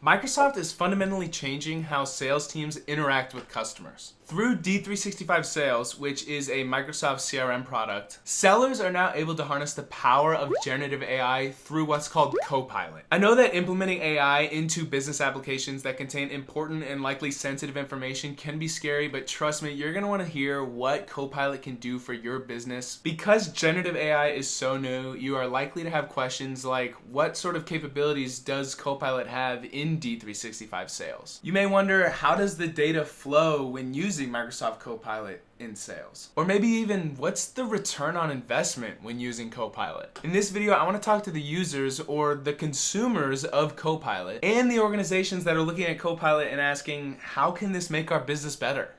Microsoft is fundamentally changing how sales teams interact with customers. Through D365 Sales, which is a Microsoft CRM product, sellers are now able to harness the power of generative AI through what's called Copilot. I know that implementing AI into business applications that contain important and likely sensitive information can be scary, but trust me, you're going to want to hear what Copilot can do for your business. Because generative AI is so new, you are likely to have questions like, what sort of capabilities does Copilot have in D365 Sales? You may wonder, how does the data flow when using Microsoft Copilot in sales? Or maybe even, what's the return on investment when using Copilot? In this video, I want to talk to the users or the consumers of Copilot and the organizations that are looking at Copilot and asking, how can this make our business better?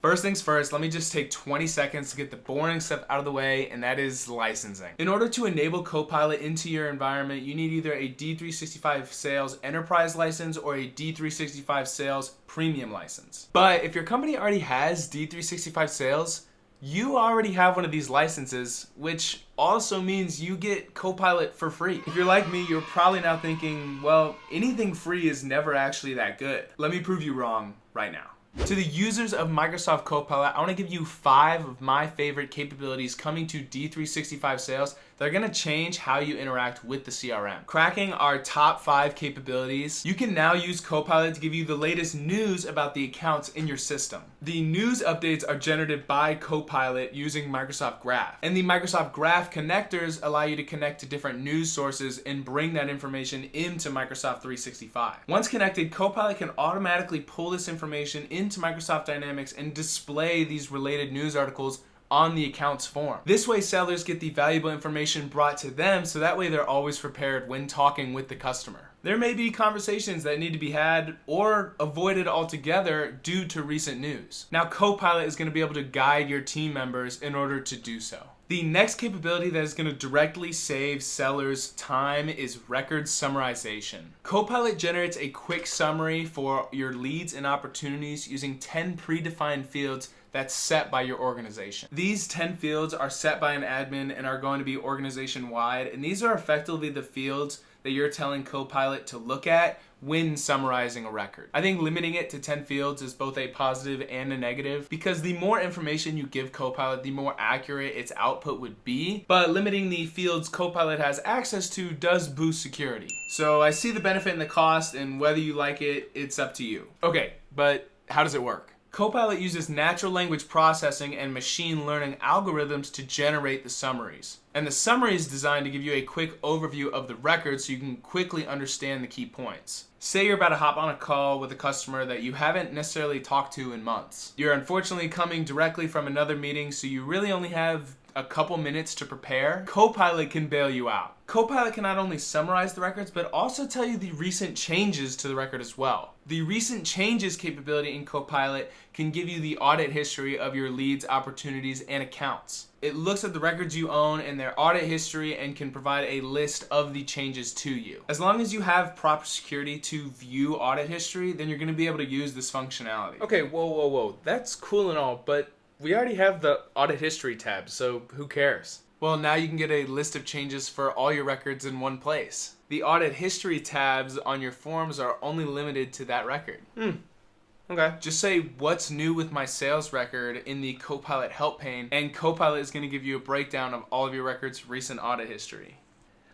First things first, let me just take 20 seconds to get the boring stuff out of the way, and that is licensing. In order to enable Copilot into your environment, you need either a D365 Sales Enterprise license or a D365 Sales Premium license. But if your company already has D365 Sales, you already have one of these licenses, which also means you get Copilot for free. If you're like me, you're probably now thinking, well, anything free is never actually that good. Let me prove you wrong right now. To the users of Microsoft Copilot, I want to give you 5 of my favorite capabilities coming to D365 Sales that are going to change how you interact with the CRM. Cracking our top 5 capabilities, you can now use Copilot to give you the latest news about the accounts in your system. The news updates are generated by Copilot using Microsoft Graph. And the Microsoft Graph connectors allow you to connect to different news sources and bring that information into Microsoft 365. Once connected, Copilot can automatically pull this information into Microsoft Dynamics and display these related news articles on the accounts form. This way, sellers get the valuable information brought to them, so that way they're always prepared when talking with the customer. There may be conversations that need to be had or avoided altogether due to recent news. Now, Copilot is going to be able to guide your team members in order to do so. The next capability that is going to directly save sellers time is record summarization. Copilot generates a quick summary for your leads and opportunities using 10 predefined fields that's set by your organization. These 10 fields are set by an admin and are going to be organization-wide, and these are effectively the fields that you're telling Copilot to look at when summarizing a record. I think limiting it to 10 fields is both a positive and a negative, because the more information you give Copilot, the more accurate its output would be, but limiting the fields Copilot has access to does boost security. So I see the benefit and the cost, and whether you like it, it's up to you. Okay, but how does it work? Copilot uses natural language processing and machine learning algorithms to generate the summaries. And the summary is designed to give you a quick overview of the record so you can quickly understand the key points. Say you're about to hop on a call with a customer that you haven't necessarily talked to in months. You're unfortunately coming directly from another meeting, so you really only have a couple minutes to prepare. Copilot can bail you out. Copilot can not only summarize the records, but also tell you the recent changes to the record as well. The recent changes capability in Copilot can give you the audit history of your leads, opportunities, and accounts. It looks at the records you own and their audit history and can provide a list of the changes to you. As long as you have proper security to view audit history, then you're going to be able to use this functionality. Okay, whoa. That's cool and all, but we already have the audit history tab, so who cares? Well, now you can get a list of changes for all your records in one place. The audit history tabs on your forms are only limited to that record. Okay. Just say, what's new with my sales record in the Copilot help pane, and Copilot is going to give you a breakdown of all of your records' recent audit history.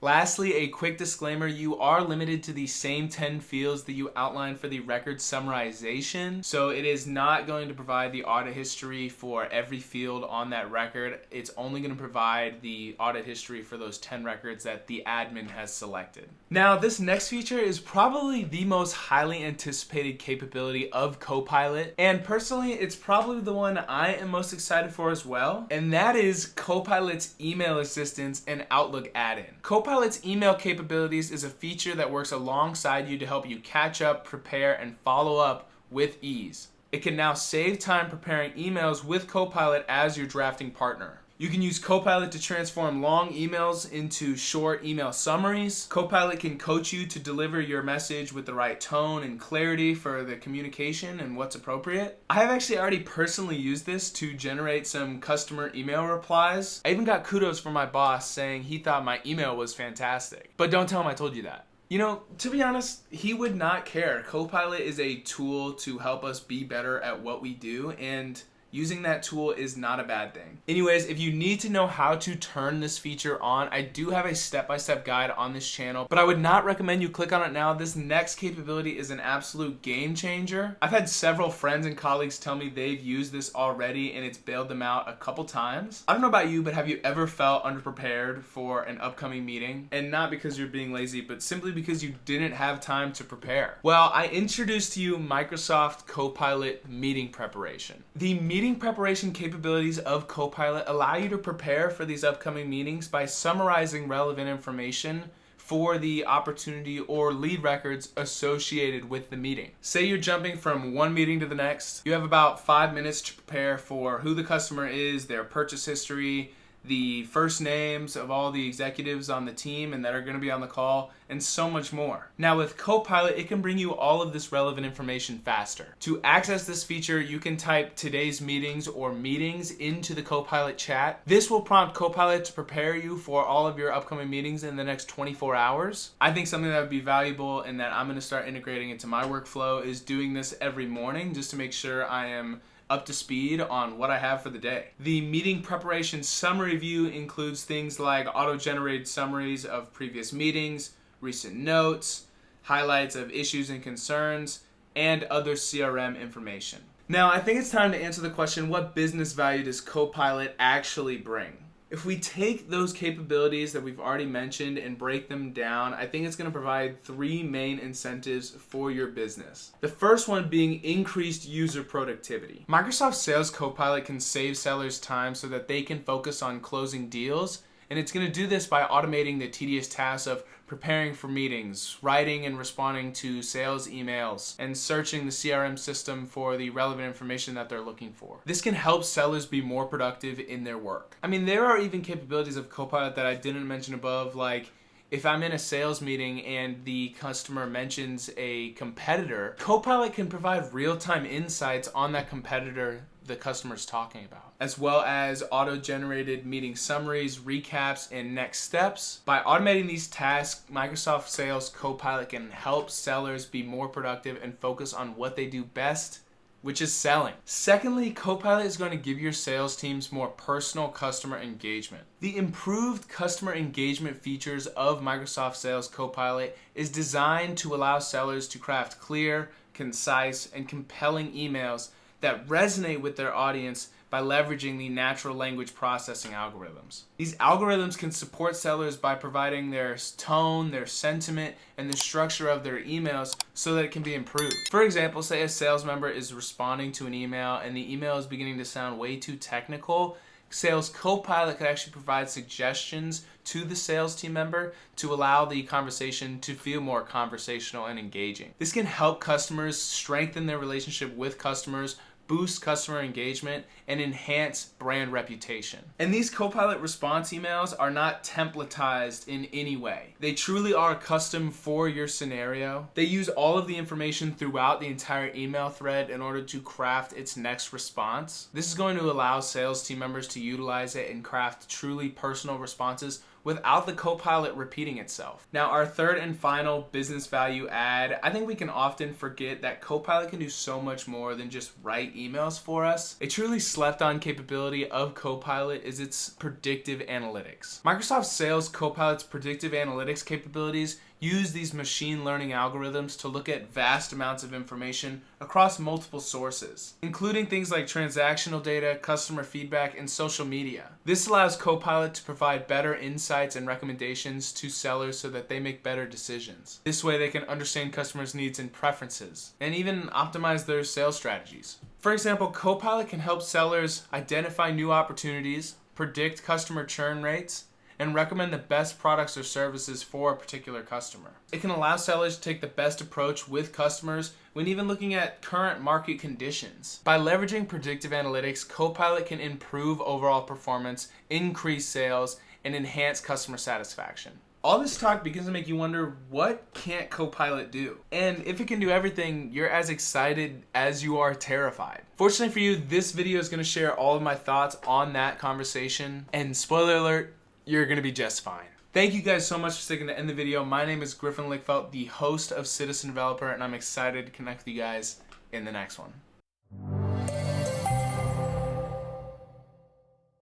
Lastly, a quick disclaimer, you are limited to the same 10 fields that you outlined for the record summarization. So it is not going to provide the audit history for every field on that record. It's only going to provide the audit history for those 10 records that the admin has selected. Now, this next feature is probably the most highly anticipated capability of Copilot. And personally, it's probably the one I am most excited for as well. And that is Copilot's email assistance and Outlook add-in. Copilot's email capabilities is a feature that works alongside you to help you catch up, prepare, and follow up with ease. It can now save time preparing emails with Copilot as your drafting partner. You can use Copilot to transform long emails into short email summaries. Copilot can coach you to deliver your message with the right tone and clarity for the communication and what's appropriate. I have actually already personally used this to generate some customer email replies. I even got kudos from my boss saying he thought my email was fantastic. But don't tell him I told you that. You know, to be honest, he would not care. Copilot is a tool to help us be better at what we do, and using that tool is not a bad thing. Anyways, if you need to know how to turn this feature on, I do have a step-by-step guide on this channel, but I would not recommend you click on it now. This next capability is an absolute game changer. I've had several friends and colleagues tell me they've used this already and it's bailed them out a couple times. I don't know about you, but have you ever felt underprepared for an upcoming meeting? And not because you're being lazy, but simply because you didn't have time to prepare. Well, I introduced to you Microsoft Copilot Meeting Preparation. The meeting preparation capabilities of Copilot allow you to prepare for these upcoming meetings by summarizing relevant information for the opportunity or lead records associated with the meeting. Say you're jumping from one meeting to the next. You have about 5 minutes to prepare for who the customer is, their purchase history, the first names of all the executives on the team and that are going to be on the call, and so much more. Now with Copilot, it can bring you all of this relevant information faster. To access this feature, you can type today's meetings or meetings into the Copilot chat. This will prompt Copilot to prepare you for all of your upcoming meetings in the next 24 hours. I think something that would be valuable and that I'm going to start integrating into my workflow is doing this every morning just to make sure I am up to speed on what I have for the day. The meeting preparation summary view includes things like auto-generated summaries of previous meetings, recent notes, highlights of issues and concerns, and other CRM information. Now, I think it's time to answer the question, what business value does Copilot actually bring? If we take those capabilities that we've already mentioned and break them down, I think it's going to provide 3 main incentives for your business. The first one being increased user productivity. Microsoft Sales Copilot can save sellers time so that they can focus on closing deals, and it's going to do this by automating the tedious tasks of preparing for meetings, writing and responding to sales emails, and searching the CRM system for the relevant information that they're looking for. This can help sellers be more productive in their work. I mean, there are even capabilities of Copilot that I didn't mention above, like if I'm in a sales meeting and the customer mentions a competitor, Copilot can provide real-time insights on that competitor the customer's talking about, as well as auto-generated meeting summaries, recaps, and next steps. By automating these tasks, Microsoft Sales Copilot can help sellers be more productive and focus on what they do best, which is selling. Secondly, Copilot is going to give your sales teams more personal customer engagement. The improved customer engagement features of Microsoft Sales Copilot is designed to allow sellers to craft clear, concise, and compelling emails that resonate with their audience by leveraging the natural language processing algorithms. These algorithms can support sellers by providing their tone, their sentiment, and the structure of their emails so that it can be improved. For example, say a sales member is responding to an email and the email is beginning to sound way too technical. Sales Copilot could actually provide suggestions to the sales team member to allow the conversation to feel more conversational and engaging. This can help customers strengthen their relationship with customers, boost customer engagement, and enhance brand reputation. And these Copilot response emails are not templatized in any way. They truly are custom for your scenario. They use all of the information throughout the entire email thread in order to craft its next response. This is going to allow sales team members to utilize it and craft truly personal responses without the Copilot repeating itself. Now, our third and final business value add, I think we can often forget that Copilot can do so much more than just write emails for us. A truly slept on capability of Copilot is its predictive analytics. Microsoft Sales Copilot's predictive analytics capabilities use these machine learning algorithms to look at vast amounts of information across multiple sources, including things like transactional data, customer feedback, and social media. This allows Copilot to provide better insights and recommendations to sellers so that they make better decisions. This way they can understand customers' needs and preferences, and even optimize their sales strategies. For example, Copilot can help sellers identify new opportunities, predict customer churn rates, and recommend the best products or services for a particular customer. It can allow sellers to take the best approach with customers when even looking at current market conditions. By leveraging predictive analytics, Copilot can improve overall performance, increase sales, and enhance customer satisfaction. All this talk begins to make you wonder, what can't Copilot do? And if it can do everything, you're as excited as you are terrified. Fortunately for you, this video is going to share all of my thoughts on that conversation. And spoiler alert, you're going to be just fine. Thank you guys so much for sticking to end the video. My name is Griffin Lickfelt, the host of Citizen Developer, and I'm excited to connect with you guys in the next one.